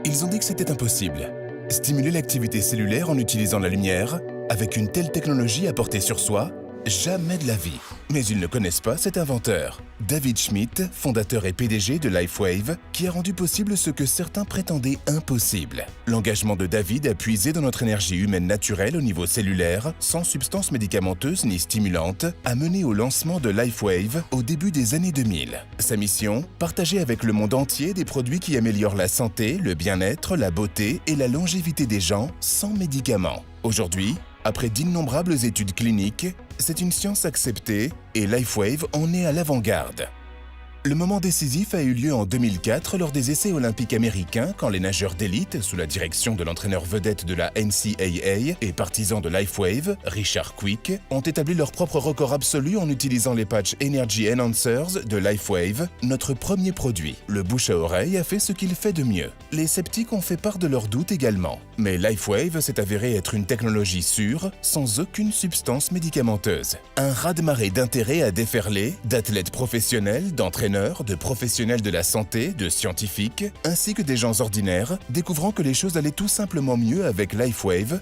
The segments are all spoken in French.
Ils ont dit que c'était impossible. Stimuler l'activité cellulaire en utilisant la lumière, avec une telle technologie à porter sur soi, jamais de la vie. Mais ils ne connaissent pas cet inventeur, David Schmidt, fondateur et PDG de LifeWave, qui a rendu possible ce que certains prétendaient impossible. L'engagement de David à puiser dans notre énergie humaine naturelle au niveau cellulaire, sans substances médicamenteuses ni stimulantes, a mené au lancement de LifeWave au début des années 2000. Sa mission, partager avec le monde entier des produits qui améliorent la santé, le bien-être, la beauté et la longévité des gens sans médicaments. Aujourd'hui, après d'innombrables études cliniques, c'est une science acceptée et LifeWave en est à l'avant-garde. Le moment décisif a eu lieu en 2004 lors des essais olympiques américains quand les nageurs d'élite, sous la direction de l'entraîneur vedette de la NCAA et partisan de LifeWave, Richard Quick, ont établi leur propre record absolu en utilisant les patchs Energy Enhancers de LifeWave, notre premier produit. Le bouche à oreille a fait ce qu'il fait de mieux. Les sceptiques ont fait part de leurs doutes également. Mais LifeWave s'est avéré être une technologie sûre, sans aucune substance médicamenteuse. Un raz-de-marée d'intérêt a déferlé, d'athlètes professionnels, d'entraîneurs, de professionnels de la santé, de scientifiques, ainsi que des gens ordinaires, découvrant que les choses allaient tout simplement mieux avec LifeWave.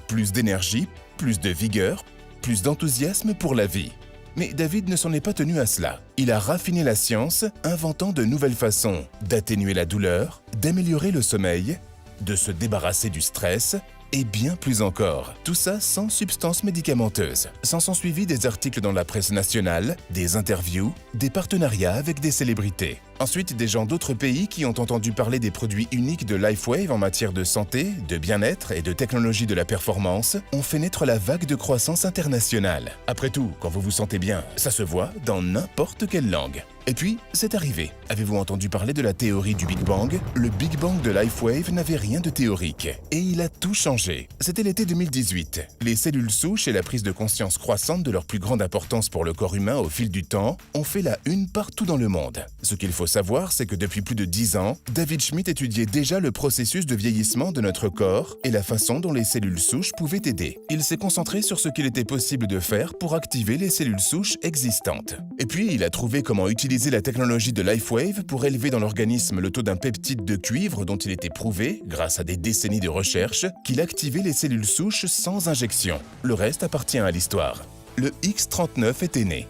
Plus d'énergie, plus de vigueur, plus d'enthousiasme pour la vie. Mais David ne s'en est pas tenu à cela. Il a raffiné la science, inventant de nouvelles façons d'atténuer la douleur, d'améliorer le sommeil, de se débarrasser du stress, et bien plus encore. Tout ça sans substances médicamenteuses. S'en sont suivis des articles dans la presse nationale, des interviews, des partenariats avec des célébrités. Ensuite, des gens d'autres pays qui ont entendu parler des produits uniques de LifeWave en matière de santé, de bien-être et de technologie de la performance ont fait naître la vague de croissance internationale. Après tout, quand vous vous sentez bien, ça se voit dans n'importe quelle langue. Et puis, c'est arrivé. Avez-vous entendu parler de la théorie du Big Bang? Le Big Bang de LifeWave n'avait rien de théorique. Et il a tout changé. C'était l'été 2018. Les cellules souches et la prise de conscience croissante de leur plus grande importance pour le corps humain au fil du temps ont fait la une partout dans le monde. Ce qu'il faut savoir, c'est que depuis plus de 10 ans, David Schmidt étudiait déjà le processus de vieillissement de notre corps et la façon dont les cellules souches pouvaient aider. Il s'est concentré sur ce qu'il était possible de faire pour activer les cellules souches existantes. Et puis, il a trouvé comment utiliser la technologie de LifeWave pour élever dans l'organisme le taux d'un peptide de cuivre dont il était prouvé, grâce à des décennies de recherche, qu'il activait les cellules souches sans injection. Le reste appartient à l'histoire. Le X39 était né.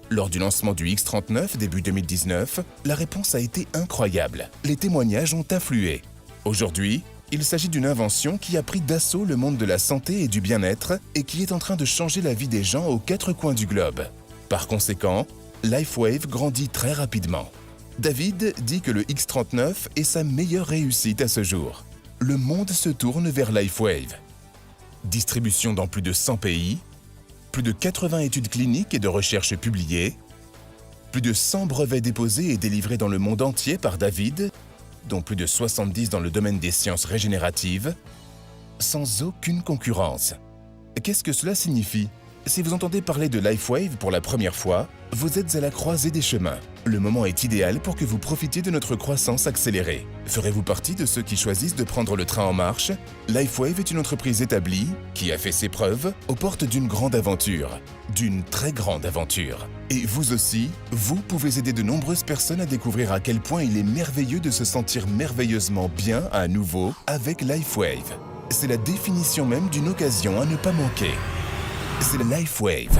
Lors du lancement du X39 début 2019, la réponse a été incroyable. Les témoignages ont afflué. Aujourd'hui, il s'agit d'une invention qui a pris d'assaut le monde de la santé et du bien-être et qui est en train de changer la vie des gens aux quatre coins du globe. Par conséquent, LifeWave grandit très rapidement. David dit que le X39 est sa meilleure réussite à ce jour. Le monde se tourne vers LifeWave. Distribution dans plus de 100 pays, plus de 80 études cliniques et de recherche publiées, plus de 100 brevets déposés et délivrés dans le monde entier par David, dont plus de 70 dans le domaine des sciences régénératives, sans aucune concurrence. Qu'est-ce que cela signifie? Si vous entendez parler de LifeWave pour la première fois, vous êtes à la croisée des chemins. Le moment est idéal pour que vous profitiez de notre croissance accélérée. Ferez-vous partie de ceux qui choisissent de prendre le train en marche? LifeWave est une entreprise établie qui a fait ses preuves aux portes d'une grande aventure, d'une très grande aventure. Et vous aussi, vous pouvez aider de nombreuses personnes à découvrir à quel point il est merveilleux de se sentir merveilleusement bien à nouveau avec LifeWave. C'est la définition même d'une occasion à ne pas manquer. C'est LifeWave.